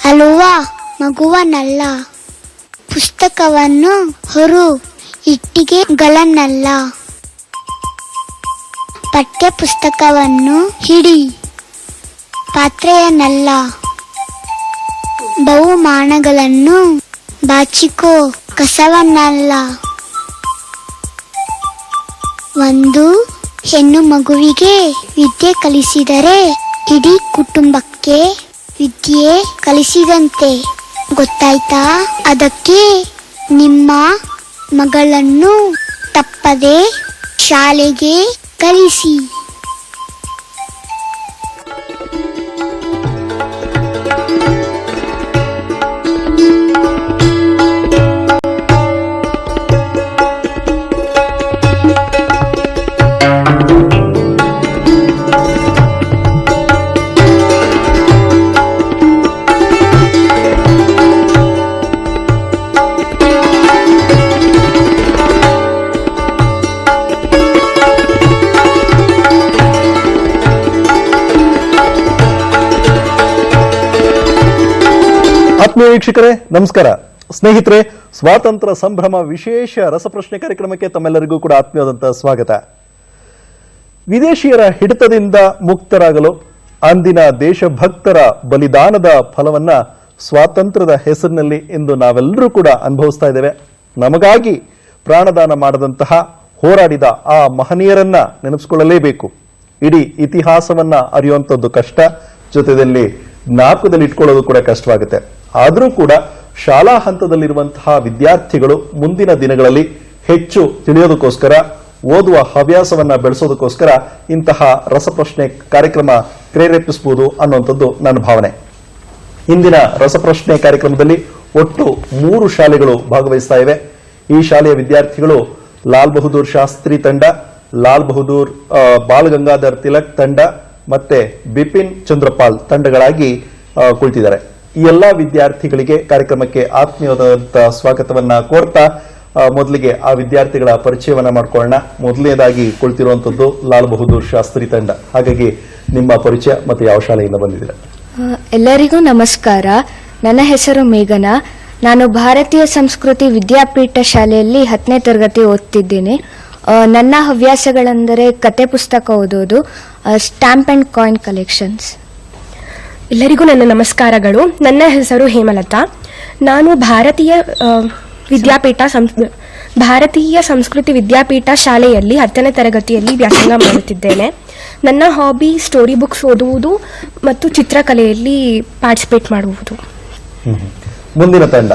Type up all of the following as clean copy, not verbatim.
ಅಳುವ ಮಗುವನಲ್ಲ, ಪುಸ್ತಕವನ್ನು ಹೊರು ಇಟ್ಟಿಗೆಗಳನ್ನಲ್ಲ, ಪಠ್ಯ ಪುಸ್ತಕವನ್ನು ಹಿಡಿ ಪಾತ್ರೆಯನ್ನಲ್ಲ, ಬಹುಮಾನಗಳನ್ನು ಬಾಚಿಕೋ ಕಸವನ್ನಲ್ಲ. ಒಂದು ಹೆಣ್ಣು ಮಗುವಿಗೆ ವಿದ್ಯೆ ಕಲಿಸಿದರೆ ಇಡೀ ಕುಟುಂಬಕ್ಕೆ ವಿದ್ಯೆ ಕಲಿಸಿದಂತೆ, ಗೊತ್ತಾಯ್ತಾ? ಅದಕ್ಕೆ ನಿಮ್ಮ ಮಗಳನ್ನು ತಪ್ಪದೆ ಶಾಲೆಗೆ ಕಳಿಸಿ. ಆತ್ಮೀಯ ವೀಕ್ಷಕರೇ ನಮಸ್ಕಾರ. ಸ್ನೇಹಿತರೆ, ಸ್ವಾತಂತ್ರ್ಯ ಸಂಭ್ರಮ ವಿಶೇಷ ರಸಪ್ರಶ್ನೆ ಕಾರ್ಯಕ್ರಮಕ್ಕೆ ತಮ್ಮೆಲ್ಲರಿಗೂ ಕೂಡ ಆತ್ಮೀಯವಾದಂತಹ ಸ್ವಾಗತ. ವಿದೇಶಿಯರ ಹಿಡಿತದಿಂದ ಮುಕ್ತರಾಗಲು ಅಂದಿನ ದೇಶಭಕ್ತರ ಬಲಿದಾನದ ಫಲವನ್ನ ಸ್ವಾತಂತ್ರ್ಯದ ಹೆಸರಿನಲ್ಲಿ ಇಂದು ನಾವೆಲ್ಲರೂ ಕೂಡ ಅನುಭವಿಸ್ತಾ ಇದ್ದೇವೆ. ನಮಗಾಗಿ ಪ್ರಾಣದಾನ ಮಾಡದಂತಹ ಹೋರಾಡಿದ ಆ ಮಹನೀಯರನ್ನ ನೆನಪಿಸಿಕೊಳ್ಳಲೇಬೇಕು. ಇಡೀ ಇತಿಹಾಸವನ್ನ ಅರಿಯುವಂಥದ್ದು ಕಷ್ಟ, ಜೊತೆಯಲ್ಲಿ ಜ್ಞಾಪಕದಲ್ಲಿ ಇಟ್ಕೊಳ್ಳೋದು ಕೂಡ ಕಷ್ಟವಾಗುತ್ತೆ. ಆದರೂ ಕೂಡ ಶಾಲಾ ಹಂತದಲ್ಲಿರುವಂತಹ ವಿದ್ಯಾರ್ಥಿಗಳು ಮುಂದಿನ ದಿನಗಳಲ್ಲಿ ಹೆಚ್ಚು ತಿಳಿಯೋದಕ್ಕೋಸ್ಕರ, ಓದುವ ಹವ್ಯಾಸವನ್ನ ಬೆಳೆಸೋದಕ್ಕೋಸ್ಕರ ಇಂತಹ ರಸಪ್ರಶ್ನೆ ಕಾರ್ಯಕ್ರಮ ಪ್ರೇರೇಪಿಸಬಹುದು ಅನ್ನುವಂಥದ್ದು ನನ್ನ ಭಾವನೆ. ಇಂದಿನ ರಸಪ್ರಶ್ನೆ ಕಾರ್ಯಕ್ರಮದಲ್ಲಿ ಒಟ್ಟು 3 ಶಾಲೆಗಳು ಭಾಗವಹಿಸ್ತಾ ಇವೆ. ಈ ಶಾಲೆಯ ವಿದ್ಯಾರ್ಥಿಗಳು ಲಾಲ್ ಬಹದ್ದೂರ್ ಶಾಸ್ತ್ರಿ ತಂಡ, ಲಾಲ್ ಬಹದ್ದೂರ್ ಬಾಲ್ ಗಂಗಾಧರ್ ತಿಲಕ್ ತಂಡ ಮತ್ತೆ ಬಿಪಿನ್ ಚಂದ್ರಪಾಲ್ ತಂಡಗಳಾಗಿ ಕುಳಿತಿದ್ದಾರೆ. ಈ ಎಲ್ಲಾ ವಿದ್ಯಾರ್ಥಿಗಳಿಗೆ ಕಾರ್ಯಕ್ರಮಕ್ಕೆ ಆತ್ಮೀಯವಾದಂತಹ ಸ್ವಾಗತವನ್ನ ಕೋರ್ತಾ ಮೊದಲಿಗೆ ಆ ವಿದ್ಯಾರ್ಥಿಗಳ ಪರಿಚಯವನ್ನ ಮಾಡ್ಕೊಳ್ಳೋಣ. ಮೊದಲನೇದಾಗಿ ಕುಳಿತಿರುವಂತದ್ದು ಲಾಲ್ ಬಹದ್ದೂರ್ ಶಾಸ್ತ್ರಿ ತಂಡ. ಹಾಗಾಗಿ ನಿಮ್ಮ ಪರಿಚಯ ಮತ್ತೆ ಯಾವ ಶಾಲೆಯಿಂದ ಬಂದಿದ್ದೀರಾ? ಎಲ್ಲರಿಗೂ ನಮಸ್ಕಾರ. ನನ್ನ ಹೆಸರು ಮೇಘನಾ. ನಾನು ಭಾರತೀಯ ಸಂಸ್ಕೃತಿ ವಿದ್ಯಾಪೀಠ ಶಾಲೆಯಲ್ಲಿ 10ನೇ ತರಗತಿ ಓದ್ತಿದ್ದೇನೆ. ನನ್ನ ಹವ್ಯಾಸಗಳೆಂದರೆ ಕತೆ ಪುಸ್ತಕ ಓದೋದು, ಸ್ಟ್ಯಾಂಪ್ ಅಂಡ್ ಕಾಯಿನ್ ಕಲೆಕ್ಷನ್ಸ್. ಎಲ್ಲರಿಗೂ ನನ್ನ ನಮಸ್ಕಾರಗಳು. ನನ್ನ ಹೆಸರು ಹೇಮಲತಾ. ನಾನು ಭಾರತೀಯ ಸಂಸ್ಕೃತಿ ವಿದ್ಯಾಪೀಠ ಶಾಲೆಯಲ್ಲಿ 10ನೇ ತರಗತಿಯಲ್ಲಿ ವ್ಯಾಸಂಗ ಮಾಡುತ್ತಿದ್ದೇನೆ. ನನ್ನ ಹಾಬಿ ಸ್ಟೋರಿ ಬುಕ್ಸ್ ಓದುವುದು ಮತ್ತು ಚಿತ್ರಕಲೆಯಲ್ಲಿ ಪಾರ್ಟಿಸಿಪೇಟ್ ಮಾಡುವುದು. ಮುಂದಿನ ತಂಡ.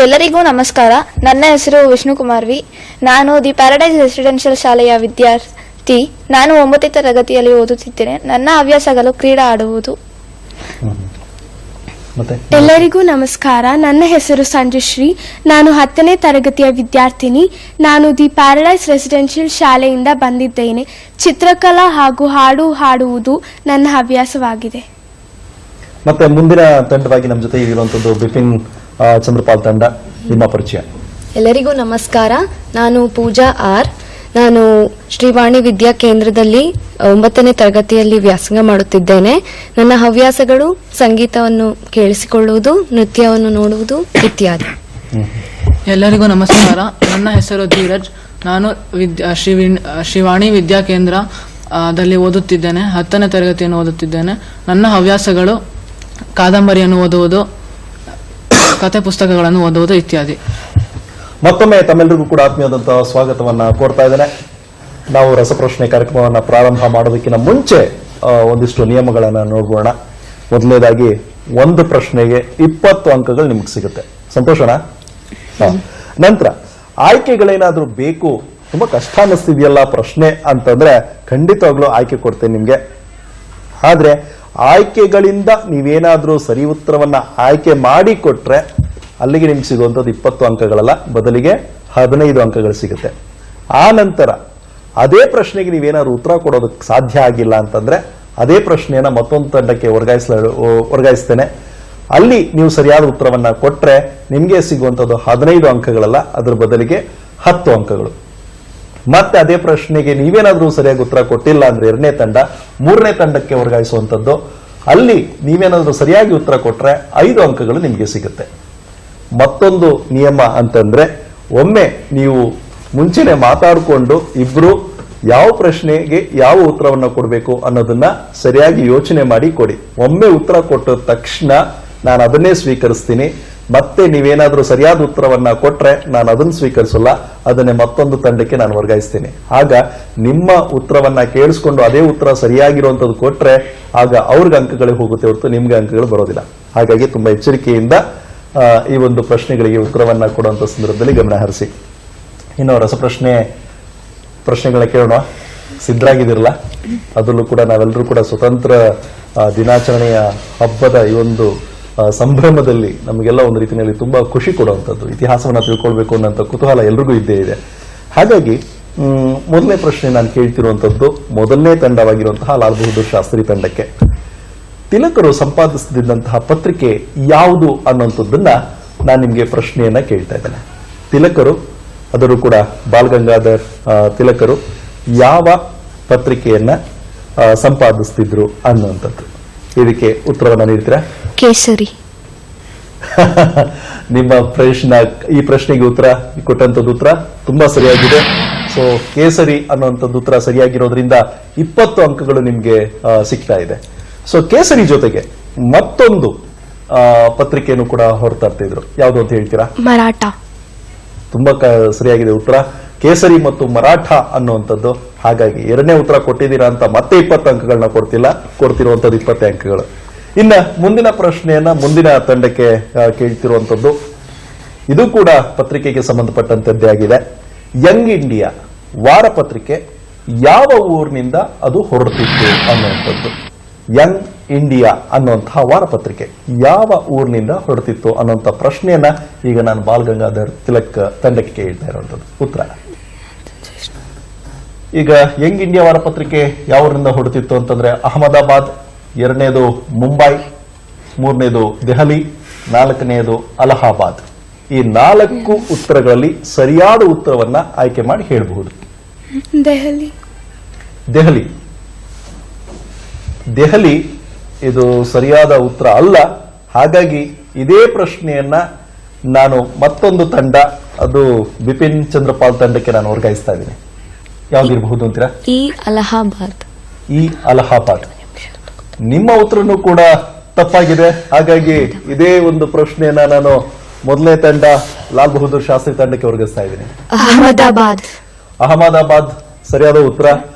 ಎಲ್ಲರಿಗೂ ನಮಸ್ಕಾರ. ನನ್ನ ಹೆಸರು ವಿಷ್ಣುಕುಮಾರ್ ವಿ. ನಾನು ದಿ ಪ್ಯಾರಡೈಸ್ ರೆಸಿಡೆನ್ಷಿಯಲ್ ಶಾಲೆಯ ವಿದ್ಯಾರ್ಥಿ. ನಾನು 9ನೇ ತರಗತಿಯಲ್ಲಿ ಓದುತ್ತಿದ್ದೇನೆ. ನನ್ನ ಹವ್ಯಾಸಗಳು ಕ್ರೀಡಾ ಆಡುವುದು. ಎಲ್ಲರಿಗೂ ನಮಸ್ಕಾರ. ನನ್ನ ಹೆಸರು ಸಂಜುಶ್ರೀ. ನಾನು 10ನೇ ತರಗತಿಯ ವಿದ್ಯಾರ್ಥಿನಿ. ನಾನು ದಿ ಪ್ಯಾರಡೈಸ್ ರೆಸಿಡೆನ್ಷಿಯಲ್ ಶಾಲೆಯಿಂದ ಬಂದಿದ್ದೇನೆ. ಚಿತ್ರಕಲಾ ಹಾಗೂ ಹಾಡು ಹಾಡುವುದು ನನ್ನ ಹವ್ಯಾಸವಾಗಿದೆ. ಮತ್ತೆ ಮುಂದಿನ ತಂಡವಾಗಿ ನಮ್ಮ ಜೊತೆ ಇರುವಂತದ್ದು ಬಿಪಿನ್ ಚಂದ್ರಪಾಲ್ ತಂಡ. ನಿಮ್ಮ ಪರಿಚಯ. ಎಲ್ಲರಿಗೂ ನಮಸ್ಕಾರ. ನಾನು ಪೂಜಾ ಆರ್. ನಾನು ಶ್ರೀವಾಣಿ ವಿದ್ಯಾ ಕೇಂದ್ರದಲ್ಲಿ 9ನೇ ತರಗತಿಯಲ್ಲಿ ವ್ಯಾಸಂಗ ಮಾಡುತ್ತಿದ್ದೇನೆ. ನನ್ನ ಹವ್ಯಾಸಗಳು ಸಂಗೀತವನ್ನು ಕೇಳಿಸಿಕೊಳ್ಳುವುದು, ನೃತ್ಯವನ್ನು ನೋಡುವುದು ಇತ್ಯಾದಿ. ಎಲ್ಲರಿಗೂ ನಮಸ್ಕಾರ. ನನ್ನ ಹೆಸರು ಧೀರಜ್. ನಾನು ಶ್ರೀವಾಣಿ ವಿದ್ಯಾ ಕೇಂದ್ರದಲ್ಲಿ ಓದುತ್ತಿದ್ದೇನೆ. 10ನೇ ತರಗತಿಯನ್ನು ಓದುತ್ತಿದ್ದೇನೆ. ನನ್ನ ಹವ್ಯಾಸಗಳು ಕಾದಂಬರಿಯನ್ನು ಓದುವುದು, ಕತೆ ಪುಸ್ತಕಗಳನ್ನು ಓದುವುದು ಇತ್ಯಾದಿ. ಮತ್ತೊಮ್ಮೆ ತಮ್ಮೆಲ್ಲರಿಗೂ ಕೂಡ ಆತ್ಮೀಯವಾದಂತಹ ಸ್ವಾಗತವನ್ನ ಕೋರ್ತಾ ಇದ್ದೇನೆ. ನಾವು ರಸಪ್ರಶ್ನೆ ಕಾರ್ಯಕ್ರಮವನ್ನು ಪ್ರಾರಂಭ ಮಾಡೋದಕ್ಕಿಂತ ಮುಂಚೆ ಒಂದಿಷ್ಟು ನಿಯಮಗಳನ್ನ ನೋಡೋಣ. ಮೊದಲನೇದಾಗಿ ಒಂದು ಪ್ರಶ್ನೆಗೆ 20 ಅಂಕಗಳು ನಿಮ್ಗೆ ಸಿಗುತ್ತೆ. ಸಂತೋಷನಾ? ನಂತರ ಆಯ್ಕೆಗಳೇನಾದ್ರೂ ಬೇಕು, ತುಂಬಾ ಕಷ್ಟ ಅನ್ನಿಸ್ತಿದೆಯಲ್ಲ ಪ್ರಶ್ನೆ ಅಂತಂದ್ರೆ ಖಂಡಿತವಾಗ್ಲೂ ಆಯ್ಕೆ ಕೊಡ್ತೇನೆ ನಿಮ್ಗೆ. ಆದ್ರೆ ಆಯ್ಕೆಗಳಿಂದ ನೀವೇನಾದ್ರೂ ಸರಿ ಉತ್ತರವನ್ನ ಆಯ್ಕೆ ಮಾಡಿ ಕೊಟ್ರೆ ಅಲ್ಲಿಗೆ ನಿಮ್ಗೆ ಸಿಗುವಂಥದ್ದು 20 ಅಂಕಗಳಲ್ಲ, ಬದಲಿಗೆ 15 ಅಂಕಗಳು ಸಿಗುತ್ತೆ. ಆ ನಂತರ ಅದೇ ಪ್ರಶ್ನೆಗೆ ನೀವೇನಾದ್ರು ಉತ್ತರ ಕೊಡೋದಕ್ಕೆ ಸಾಧ್ಯ ಆಗಿಲ್ಲ ಅಂತಂದ್ರೆ ಅದೇ ಪ್ರಶ್ನೆಯನ್ನ ಮತ್ತೊಂದು ತಂಡಕ್ಕೆ ವರ್ಗಾಯಿಸ್ತೇನೆ. ಅಲ್ಲಿ ನೀವು ಸರಿಯಾದ ಉತ್ತರವನ್ನ ಕೊಟ್ರೆ ನಿಮ್ಗೆ ಸಿಗುವಂಥದ್ದು 15 ಅಂಕಗಳಲ್ಲ, ಅದರ ಬದಲಿಗೆ 10 ಅಂಕಗಳು. ಮತ್ತೆ ಅದೇ ಪ್ರಶ್ನೆಗೆ ನೀವೇನಾದ್ರೂ ಸರಿಯಾಗಿ ಉತ್ತರ ಕೊಟ್ಟಿಲ್ಲ ಅಂದ್ರೆ 2ನೇ ತಂಡ 3ನೇ ತಂಡಕ್ಕೆ ವರ್ಗಾಯಿಸುವಂಥದ್ದು. ಅಲ್ಲಿ ನೀವೇನಾದ್ರೂ ಸರಿಯಾಗಿ ಉತ್ತರ ಕೊಟ್ರೆ 5 ಅಂಕಗಳು ನಿಮಗೆ ಸಿಗುತ್ತೆ. ಮತ್ತೊಂದು ನಿಯಮ ಅಂತಂದ್ರೆ, ಒಮ್ಮೆ ನೀವು ಮುಂಚೆನೆ ಮಾತಾಡಿಕೊಂಡು ಇಬ್ರು ಯಾವ ಪ್ರಶ್ನೆಗೆ ಯಾವ ಉತ್ತರವನ್ನ ಕೊಡಬೇಕು ಅನ್ನೋದನ್ನ ಸರಿಯಾಗಿ ಯೋಚನೆ ಮಾಡಿ ಕೊಡಿ. ಒಮ್ಮೆ ಉತ್ತರ ಕೊಟ್ಟ ತಕ್ಷಣ ನಾನು ಅದನ್ನೇ ಸ್ವೀಕರಿಸ್ತೀನಿ, ಮತ್ತೆ ನೀವೇನಾದ್ರೂ ಸರಿಯಾದ ಉತ್ತರವನ್ನ ಕೊಟ್ರೆ ನಾನು ಅದನ್ನು ಸ್ವೀಕರಿಸಲ್ಲ, ಅದನ್ನೇ ಮತ್ತೊಂದು ತಂಡಕ್ಕೆ ನಾನು ವರ್ಗಾಯಿಸ್ತೀನಿ. ಆಗ ನಿಮ್ಮ ಉತ್ತರವನ್ನ ಕೇಳಿಸ್ಕೊಂಡು ಅದೇ ಉತ್ತರ ಸರಿಯಾಗಿರುವಂತದ್ದು ಕೊಟ್ರೆ ಆಗ ಅವ್ರಿಗೆ ಅಂಕಗಳಿಗೆ ಹೋಗುತ್ತೆ ಹೊರತು ನಿಮ್ಗೆ ಅಂಕಗಳು ಬರೋದಿಲ್ಲ. ಹಾಗಾಗಿ ತುಂಬಾ ಎಚ್ಚರಿಕೆಯಿಂದ ಈ ಒಂದು ಪ್ರಶ್ನೆಗಳಿಗೆ ಉತ್ತರವನ್ನ ಕೊಡುವಂತ ಸಂದರ್ಭದಲ್ಲಿ ಗಮನ ಹರಿಸಿ. ಇನ್ನು ಪ್ರಶ್ನೆಗಳನ್ನ ಕೇಳೋಣ. ಸಿದ್ಧರಾಗಿದಿರಲ್ಲ? ಅದರಲ್ಲೂ ಕೂಡ ನಾವೆಲ್ಲರೂ ಕೂಡ ಸ್ವತಂತ್ರ ದಿನಾಚರಣೆಯ ಹಬ್ಬದ ಈ ಒಂದು ಸಂಭ್ರಮದಲ್ಲಿ ನಮಗೆಲ್ಲ ಒಂದು ರೀತಿಯಲ್ಲಿ ತುಂಬಾ ಖುಷಿ ಕೊಡುವಂಥದ್ದು, ಇತಿಹಾಸವನ್ನ ತಿಳ್ಕೊಳ್ಬೇಕು ಅನ್ನೋಂಥ ಕುತೂಹಲ ಎಲ್ರಿಗೂ ಇದ್ದೇ ಇದೆ. ಹಾಗಾಗಿ ಮೊದಲನೇ ಪ್ರಶ್ನೆ ನಾನು ಕೇಳ್ತಿರುವಂತದ್ದು ಮೊದಲನೇ ತಂಡವಾಗಿರುವಂತಹ ಲಾಲ್ ಬಹದ್ದೂರ್ ಶಾಸ್ತ್ರಿ ತಂಡಕ್ಕೆ. ತಿಲಕರು ಸಂಪಾದಿಸಿದಂತಹ ಪತ್ರಿಕೆ ಯಾವುದು ಅನ್ನುವಂಥದ್ದನ್ನ ನಾನು ನಿಮಗೆ ಪ್ರಶ್ನೆಯನ್ನ ಕೇಳ್ತಾ ಇದ್ದೇನೆ. ತಿಲಕರು, ಅದರೂ ಕೂಡ ಬಾಲ್ ಗಂಗಾಧರ್ ತಿಲಕರು ಯಾವ ಪತ್ರಿಕೆಯನ್ನ ಸಂಪಾದಿಸ್ತಿದ್ರು ಅನ್ನುವಂಥದ್ದು. ಇದಕ್ಕೆ ಉತ್ತರವನ್ನ ನೀಡ್ತೀರಾ? ಕೇಸರಿ. ನಿಮ್ಮ ಈ ಪ್ರಶ್ನೆಗೆ ಉತ್ತರ ಕೊಟ್ಟಂತದ್ದು ಉತ್ತರ ತುಂಬಾ ಸರಿಯಾಗಿದೆ. ಸೊ ಕೇಸರಿ ಅನ್ನುವಂಥದ್ದು ಉತ್ತರ ಸರಿಯಾಗಿರೋದ್ರಿಂದ 20 ಅಂಕಗಳು ನಿಮ್ಗೆ ಸಿಗ್ತಾ ಇದೆ. ಸೊ ಕೇಸರಿ ಜೊತೆಗೆ ಮತ್ತೊಂದು ಪತ್ರಿಕೆಯನ್ನು ಕೂಡ ಹೊರತರ್ತಿದ್ರು, ಯಾವುದು ಅಂತ ಹೇಳ್ತೀರಾ? ಮರಾಠ. ತುಂಬಾ ಸರಿಯಾಗಿದೆ ಉತ್ತರ, ಕೇಸರಿ ಮತ್ತು ಮರಾಠ ಅನ್ನುವಂಥದ್ದು. ಹಾಗಾಗಿ ಎರಡನೇ ಉತ್ತರ ಕೊಟ್ಟಿದ್ದೀರಾ ಅಂತ ಮತ್ತೆ 20 ಅಂಕಗಳನ್ನ ಕೊಡ್ತಿರುವಂತದ್ದು 20 ಅಂಕಗಳು. ಇನ್ನ ಮುಂದಿನ ಪ್ರಶ್ನೆಯನ್ನ ಮುಂದಿನ ತಂಡಕ್ಕೆ ಕೇಳ್ತಿರುವಂತದ್ದು, ಇದು ಕೂಡ ಪತ್ರಿಕೆಗೆ ಸಂಬಂಧಪಟ್ಟಂತದ್ದೇ ಆಗಿದೆ. ಯಂಗ್ ಇಂಡಿಯಾ ವಾರ ಪತ್ರಿಕೆ ಯಾವ ಊರಿನಿಂದ ಅದು ಹೊರಟಿತ್ತು ಅನ್ನುವಂಥದ್ದು. ಯಂಗ್ ಇಂಡಿಯಾ ಅನ್ನುವಂತಹ ವಾರ ಪತ್ರಿಕೆ ಯಾವ ಊರಿನಿಂದ ಹೊರಟಿತ್ತು ಅನ್ನುವಂಥ ಪ್ರಶ್ನೆಯನ್ನ ಈಗ ನಾನು ಬಾಲ್ ಗಂಗಾಧರ್ ತಿಲಕ್ ತಂಡಕ್ಕೆ ಕೇಳ್ತಾ ಇರುವಂತದ್ದು. ಉತ್ತರ ಈಗ ಯಂಗ್ ಇಂಡಿಯಾ ವಾರ ಪತ್ರಿಕೆ ಯಾವ ಊರಿನಿಂದ ಹೊರಟಿತ್ತು ಅಂತಂದ್ರೆ ಅಹಮದಾಬಾದ್, ಎರಡನೇದು ಮುಂಬೈ, ಮೂರನೇದು ದೆಹಲಿ, ನಾಲ್ಕನೆಯದು ಅಲಹಾಬಾದ್. ಈ 4 ಉತ್ತರಗಳಲ್ಲಿ ಸರಿಯಾದ ಉತ್ತರವನ್ನ ಆಯ್ಕೆ ಮಾಡಿ ಹೇಳಬಹುದು. ದೆಹಲಿ ಇದು ಸರಿಯಾದ ಉತ್ತರ ಅಲ್ಲ. ಹಾಗಾಗಿ ಇದೇ ಪ್ರಶ್ನೆಯನ್ನ ನಾನು ಮತ್ತೊಂದು ತಂಡ, ಅದು ಬಿಪಿನ್ ಚಂದ್ರಪಾಲ್ ತಂಡಕ್ಕೆ ನಾನು ವರ್ಗಾಯಿಸ್ತಾ ಇದ್ದೀನಿ. ಯಾವ್ದಿರಬಹುದು ಅಂತೀರಾ? ಈ ಅಲಹಾಬಾದ್. ನಿಮ್ಮ ಉತ್ತರನೂ ಕೂಡ ತಪ್ಪಾಗಿದೆ. ಹಾಗಾಗಿ ಇದೇ ಒಂದು ಪ್ರಶ್ನೆಯನ್ನ ನಾನು ಮೊದಲನೇ ತಂಡ ಲಾಲ್ ಬಹದ್ದೂರ್ ಶಾಸ್ತ್ರಿ ತಂಡಕ್ಕೆ ವರ್ಗಾಯಿಸ್ತಾ ಇದ್ದೀನಿ. ಅಹಮದಾಬಾದ್ ಸರಿಯಾದ ಉತ್ತರ.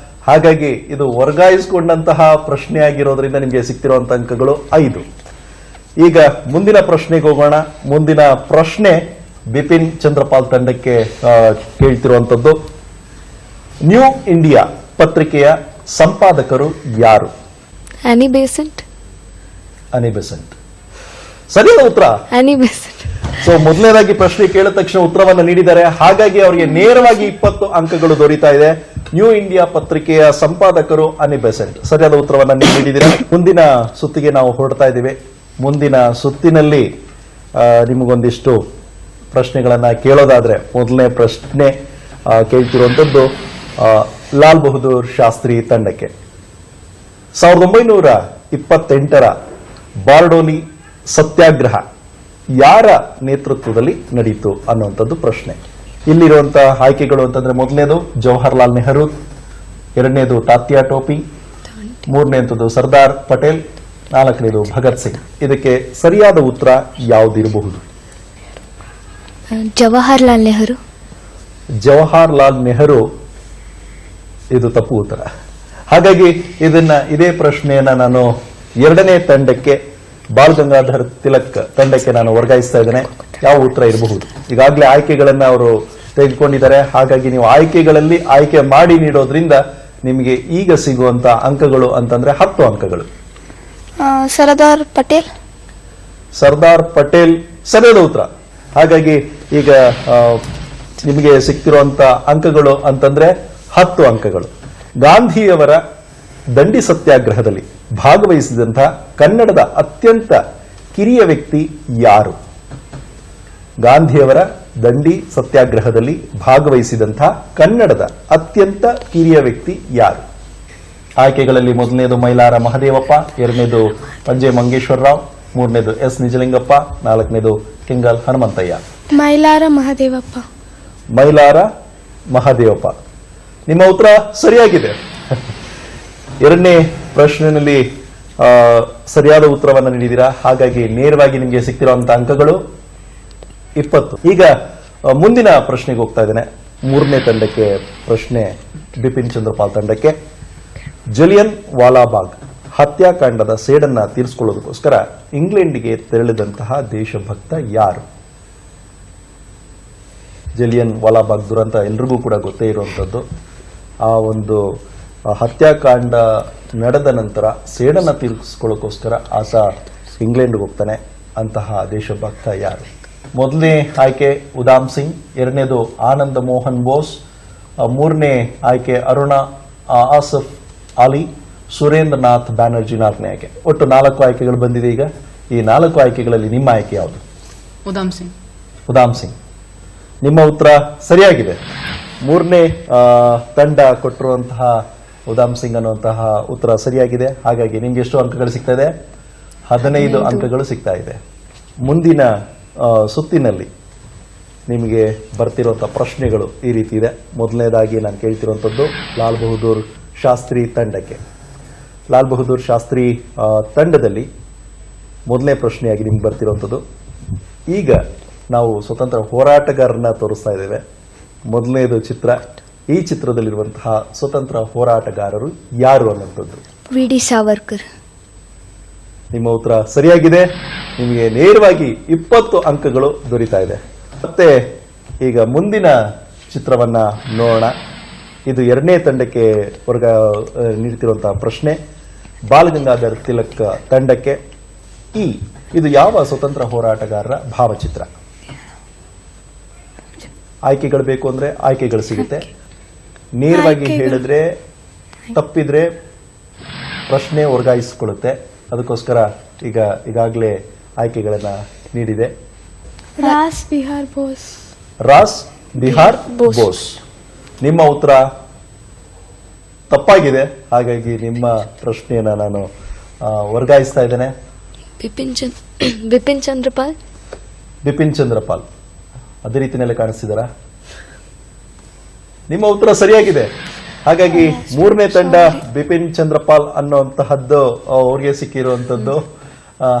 ಹಾಗಾಗಿ ಇದು ವರ್ಗಾಯಿಸಿಕೊಂಡಂತಹ ಪ್ರಶ್ನೆ ಆಗಿರೋದ್ರಿಂದ ನಿಮಗೆ ಸಿಕ್ತಿರುವಂತಹ ಅಂಕಗಳು 5. ಈಗ ಮುಂದಿನ ಪ್ರಶ್ನೆಗೆ ಹೋಗೋಣ. ಮುಂದಿನ ಪ್ರಶ್ನೆ ಬಿಪಿನ್ ಚಂದ್ರಪಾಲ್ ತಂಡಕ್ಕೆ ಕೇಳ್ತಿರುವಂತದ್ದು, ನ್ಯೂ ಇಂಡಿಯಾ ಪತ್ರಿಕೆಯ ಸಂಪಾದಕರು ಯಾರು? ಆನಿ ಬೆಸೆಂಟ್. ಸರಿಯಾದ ಉತ್ತರ ಆನಿ ಬೆಸೆಂಟ್. ಸೊ ಮೊದಲನೇದಾಗಿ ಪ್ರಶ್ನೆ ಕೇಳಿದ ತಕ್ಷಣ ಉತ್ತರವನ್ನು ನೀಡಿದ್ದಾರೆ. ಹಾಗಾಗಿ ಅವರಿಗೆ ನೇರವಾಗಿ 20 ಅಂಕಗಳು ದೊರೀತಾ ಇದೆ. ನ್ಯೂ ಇಂಡಿಯಾ ಪತ್ರಿಕೆಯ ಸಂಪಾದಕರು ಆನಿ ಬೆಸೆಂಟ್. ಸರಿಯಾದ ಉತ್ತರವನ್ನು ನೀವು ನೀಡಿದ್ದೀರಾ. ಮುಂದಿನ ಸುತ್ತಿಗೆ ನಾವು ಹೊರಡ್ತಾ ಇದ್ದೀವಿ. ಮುಂದಿನ ಸುತ್ತಿನಲ್ಲಿ ನಿಮಗೊಂದಿಷ್ಟು ಪ್ರಶ್ನೆಗಳನ್ನ ಕೇಳೋದಾದ್ರೆ, ಮೊದಲನೇ ಪ್ರಶ್ನೆ ಕೇಳ್ತಿರುವಂತದ್ದು ಲಾಲ್ ಬಹದ್ದೂರ್ ಶಾಸ್ತ್ರಿ ತಂಡಕ್ಕೆ. 1928ರ ಬಾರ್ಡೋಲಿ ಸತ್ಯಾಗ್ರಹ ಯಾರ ನೇತೃತ್ವದಲ್ಲಿ ನಡೆಯಿತು ಅನ್ನುವಂಥದ್ದು ಪ್ರಶ್ನೆ. ಇಲ್ಲಿರುವಂತಹ ಆಯ್ಕೆಗಳು ಅಂತಂದ್ರೆ, ಮೊದಲನೇದು ಜವಾಹರ್ಲಾಲ್ ನೆಹರು, ಎರಡನೇದು ತಾತ್ಯಾ ಟೋಪಿ, ಮೂರನೇದು ಸರ್ದಾರ್ ಪಟೇಲ್, ನಾಲ್ಕನೇದು ಭಗತ್ ಸಿಂಗ್. ಇದಕ್ಕೆ ಸರಿಯಾದ ಉತ್ತರ ಯಾವುದಿರಬಹುದು? ಜವಾಹರ್ಲಾಲ್ ನೆಹರು. ಇದು ತಪ್ಪು ಉತ್ತರ. ಹಾಗಾಗಿ ಇದೇ ಪ್ರಶ್ನೆಯನ್ನ ನಾನು ಎರಡನೇ ತಂಡಕ್ಕೆ, ಬಾಲ್ ಗಂಗಾಧರ್ ತಿಲಕ್ ತಂಡಕ್ಕೆ ನಾನು ವರ್ಗಾಯಿಸ್ತಾ ಇದ್ದೇನೆ. ಯಾವ ಉತ್ತರ ಇರಬಹುದು? ಈಗಾಗಲೇ ಆಯ್ಕೆಗಳನ್ನ ಅವರು ತೆಗೆದುಕೊಂಡಿದ್ದಾರೆ. ಹಾಗಾಗಿ ನೀವು ಆಯ್ಕೆಗಳಲ್ಲಿ ಆಯ್ಕೆ ಮಾಡಿ ನೀಡೋದ್ರಿಂದ ನಿಮಗೆ ಈಗ ಸಿಗುವಂತ ಅಂಕಗಳು ಅಂತಂದ್ರೆ 10 ಅಂಕಗಳು. ಸರ್ದಾರ್ ಪಟೇಲ್ ಸರಿಯಾದ ಉತ್ತರ. ಹಾಗಾಗಿ ಈಗ ನಿಮಗೆ ಸಿಕ್ತಿರುವಂತ ಅಂಕಗಳು ಅಂತಂದ್ರೆ 10 ಅಂಕಗಳು. ಗಾಂಧಿಯವರ ದಂಡಿ ಸತ್ಯಾಗ್ರಹದಲ್ಲಿ ಭಾಗವಹಿಸಿದಂತಹ ಕನ್ನಡದ ಅತ್ಯಂತ ಕಿರಿಯ ವ್ಯಕ್ತಿ ಯಾರು? ಗಾಂಧಿಯವರ ದಂಡಿ ಸತ್ಯಾಗ್ರಹದಲ್ಲಿ ಭಾಗವಹಿಸಿದಂತಹ ಕನ್ನಡದ ಅತ್ಯಂತ ಕಿರಿಯ ವ್ಯಕ್ತಿ ಯಾರು? ಆಯ್ಕೆಗಳಲ್ಲಿ ಮೊದಲನೇದು ಮೈಲಾರ ಮಹದೇವಪ್ಪ, ಎರಡನೇದು ಪಂಜೆ ಮಂಗೇಶ್ವರರಾವ್, ಮೂರನೇದು ಎಸ್ ನಿಜಲಿಂಗಪ್ಪ, ನಾಲ್ಕನೇದು ಕೆಂಗಲ್ ಹನುಮಂತಯ್ಯ. ಮೈಲಾರ ಮಹದೇವಪ್ಪ. ಮೈಲಾರ ಮಹದೇವಪ್ಪ. ನಿಮ್ಮ ಉತ್ತರ ಸರಿಯಾಗಿದೆ. ಎರಡನೇ ಪ್ರಶ್ನೆಯಲ್ಲಿ ಸರಿಯಾದ ಉತ್ತರವನ್ನು ನೀಡಿದ್ದೀರಾ. ಹಾಗಾಗಿ ನೇರವಾಗಿ ನಿಮಗೆ ಸಿಕ್ತಿರುವಂತಹ ಅಂಕಗಳು 20. ಈಗ ಮುಂದಿನ ಪ್ರಶ್ನೆಗೆ ಹೋಗ್ತಾ ಇದ್ದೇನೆ. ಮೂರನೇ ತಂಡಕ್ಕೆ ಪ್ರಶ್ನೆ ಬಿಪಿನ್ ಚಂದ್ರಪಾಲ್ ತಂಡಕ್ಕೆ. ಜಲಿಯನ್ ವಾಲಾಬಾಗ್ ಹತ್ಯಾಕಾಂಡದ ಸೇಡನ್ನ ತೀರಿಸಿಕೊಳ್ಳೋದಕ್ಕೋಸ್ಕರ ಇಂಗ್ಲೆಂಡ್ಗೆ ತೆರಳಿದಂತಹ ದೇಶಭಕ್ತ ಯಾರು? ಜಲಿಯನ್ ವಾಲಾಬಾಗ್ ದುರಂತ ಎಲ್ರಿಗೂ ಕೂಡ ಗೊತ್ತೇ ಇರುವಂಥದ್ದು. ಆ ಒಂದು ಹತ್ಯಾಕಾಂಡ ನಡೆದ ನಂತರ ಸೇಡನ್ನ ತೀರಿಸಿಕೊಳ್ಳೋಕ್ಕೋಸ್ಕರ ಆತ ಇಂಗ್ಲೆಂಡ್ಗೆ ಹೋಗ್ತಾನೆ. ಅಂತಹ ದೇಶಭಕ್ತ ಯಾರು? ಮೊದಲನೇ ಆಯ್ಕೆ ಉದಾಮ್ ಸಿಂಗ್, ಎರಡನೇದು ಆನಂದ ಮೋಹನ್ ಬೋಸ್, ಮೂರನೇ ಆಯ್ಕೆ ಅರುಣಾ ಆಸಫ್ ಅಲಿ, ಸುರೇಂದ್ರನಾಥ್ ಬ್ಯಾನರ್ಜಿ ನಾಲ್ಕನೇ ಆಯ್ಕೆ. ಒಟ್ಟು 4 ಆಯ್ಕೆಗಳು ಬಂದಿದೆ. ಈಗ ಈ 4 ಆಯ್ಕೆಗಳಲ್ಲಿ ನಿಮ್ಮ ಆಯ್ಕೆ ಯಾವುದು? ಉದಾಮ್ ಸಿಂಗ್. ಉದಾಮ್ ಸಿಂಗ್. ನಿಮ್ಮ ಉತ್ತರ ಸರಿಯಾಗಿದೆ. ಮೂರನೇ ತಂಡ ಕೊಟ್ಟಿರುವಂತಹ ಉದಾಮ್ ಸಿಂಗ್ ಅನ್ನುವಂತಹ ಉತ್ತರ ಸರಿಯಾಗಿದೆ. ಹಾಗಾಗಿ ನಿಮ್ಗೆ ಎಷ್ಟು ಅಂಕಗಳು ಸಿಗ್ತಾ ಇದೆ? 15 ಅಂಕಗಳು ಸಿಗ್ತಾ ಇದೆ. ಮುಂದಿನ ಸುತ್ತಿನಲ್ಲಿ ನಿಮಗೆ ಬರ್ತಿರುವಂತಹ ಪ್ರಶ್ನೆಗಳು ಈ ರೀತಿ ಇದೆ. ಮೊದಲನೇದಾಗಿ ನಾನು ಕೇಳ್ತಿರುವಂಥದ್ದು ಲಾಲ್ ಬಹದ್ದೂರ್ ಶಾಸ್ತ್ರಿ ತಂಡಕ್ಕೆ. ಲಾಲ್ ಬಹದ್ದೂರ್ ಶಾಸ್ತ್ರಿ ತಂಡದಲ್ಲಿ ಮೊದಲನೇ ಪ್ರಶ್ನೆಯಾಗಿ ನಿಮ್ಗೆ ಬರ್ತಿರುವಂಥದ್ದು, ಈಗ ನಾವು ಸ್ವತಂತ್ರ ಹೋರಾಟಗಾರರನ್ನ ತೋರಿಸ್ತಾ ಇದ್ದೇವೆ. ಮೊದಲನೇದು ಚಿತ್ರ. ಈ ಚಿತ್ರದಲ್ಲಿರುವಂತಹ ಸ್ವತಂತ್ರ ಹೋರಾಟಗಾರರು ಯಾರು ಅನ್ನುವಂಥದ್ದು? ವಿ.ಡಿ. ಸಾವರ್ಕರ್. ನಿಮ್ಮ ಉತ್ತರ ಸರಿಯಾಗಿದೆ. ನಿಮಗೆ ನೇರವಾಗಿ 20 ಅಂಕಗಳು ದೊರೀತಾ ಇದೆ. ಮತ್ತೆ ಈಗ ಮುಂದಿನ ಚಿತ್ರವನ್ನ ನೋಡೋಣ. ಇದು ಎರಡನೇ ತಂಡಕ್ಕೆ ನೀಡ್ತಿರುವಂತಹ ಪ್ರಶ್ನೆ ಬಾಲಗಂಗಾಧರ್ ತಿಲಕ್ ತಂಡಕ್ಕೆ. ಇದು ಯಾವ ಸ್ವತಂತ್ರ ಹೋರಾಟಗಾರರ ಭಾವಚಿತ್ರ? ಆಯ್ಕೆಗಳು ಬೇಕು ಅಂದ್ರೆ ಆಯ್ಕೆಗಳು ಸಿಗುತ್ತೆ. ನೇರವಾಗಿ ಹೇಳಿದ್ರೆ ತಪ್ಪಿದ್ರೆ ಪ್ರಶ್ನೆ ವರ್ಗಾಯಿಸಿಕೊಳ್ಳುತ್ತೆ. ಅದಕ್ಕೋಸ್ಕರ ಈಗಾಗಲೇ ಆಯ್ಕೆಗಳನ್ನ ನೀಡಿದೆ. ರಾಸ್ ಬಿಹಾರ್ ಬೋಸ್. ರಾಸ್ ಬಿಹಾರ್ ಬೋಸ್. ನಿಮ್ಮ ಉತ್ತರ ತಪ್ಪಾಗಿದೆ. ಹಾಗಾಗಿ ನಿಮ್ಮ ಪ್ರಶ್ನೆಯನ್ನ ನಾನು ವರ್ಗಾಯಿಸ್ತಾ ಇದ್ದೇನೆ. ಬಿಪಿನ್ ಚಂದ್ರಪಾಲ್. ಬಿಪಿನ್ ಚಂದ್ರಪಾಲ್ ಅದೇ ರೀತಿಯಲ್ಲೇ ಕಾಣಿಸ್ತಿದಾರಾ? ನಿಮ್ಮ ಉತ್ತರ ಸರಿಯಾಗಿದೆ. ಹಾಗಾಗಿ ಮೂರನೇ ತಂಡ ಬಿಪಿನ್ ಚಂದ್ರಪಾಲ್ ಅನ್ನುವಂತಹದ್ದು ಅವ್ರಿಗೆ ಸಿಕ್ಕಿರುವಂತದ್ದು.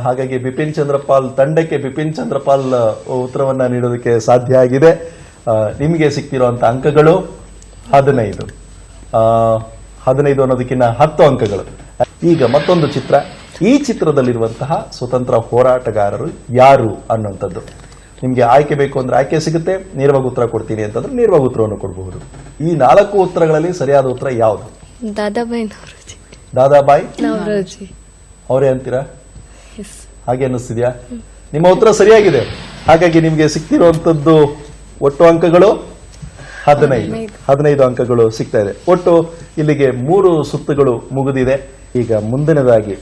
ಹಾಗಾಗಿ ಬಿಪಿನ್ ಚಂದ್ರಪಾಲ್ ತಂಡಕ್ಕೆ ಬಿಪಿನ್ ಚಂದ್ರಪಾಲ್ ಉತ್ತರವನ್ನ ನೀಡೋದಕ್ಕೆ ಸಾಧ್ಯ ಆಗಿದೆ. ನಿಮಗೆ ಸಿಕ್ತಿರುವಂತಹ ಅಂಕಗಳು 15. 15 ಅನ್ನೋದಕ್ಕಿಂತ 10 ಅಂಕಗಳು. ಈಗ ಮತ್ತೊಂದು ಚಿತ್ರ. ಈ ಚಿತ್ರದಲ್ಲಿರುವಂತಹ ಸ್ವತಂತ್ರ ಹೋರಾಟಗಾರರು ಯಾರು ಅನ್ನುವಂಥದ್ದು. ನಿಮಗೆ ಆಯ್ಕೆ ಬೇಕು ಅಂದ್ರೆ ಆಯ್ಕೆ ಸಿಗುತ್ತೆ. ನೇರವಾಗಿ ಉತ್ತರ ಕೊಡ್ತೀನಿ ಅಂತಂದ್ರೆ ನೇರವಾಗಿ ಉತ್ತರವನ್ನು ಕೊಡಬಹುದು. ಈ 4 ಉತ್ತರಗಳಲ್ಲಿ ಸರಿಯಾದ ಉತ್ತರ ಯಾವುದು? ದಾದಾಬಾಯಿ ನವರೋಜಿ. ದಾದಾಬಾಯಿ ನವರೋಜಿ ಅವರೇ ಅಂತೀರಾ? ಹಾಗೆ ಅನ್ನಿಸ್ತಿದ್ಯಾ? ನಿಮ್ಮ ಉತ್ತರ ಸರಿಯಾಗಿದೆ. ಹಾಗಾಗಿ ನಿಮಗೆ ಸಿಕ್ತಿರುವಂತದ್ದು ಒಟ್ಟು ಅಂಕಗಳು 15 ಅಂಕಗಳು ಸಿಗ್ತಾ ಇದೆ. ಒಟ್ಟು ಇಲ್ಲಿಗೆ 3 ಸುತ್ತುಗಳು ಮುಗಿದಿದೆ. ಈಗ ಮುಂದಿನದಾಗಿ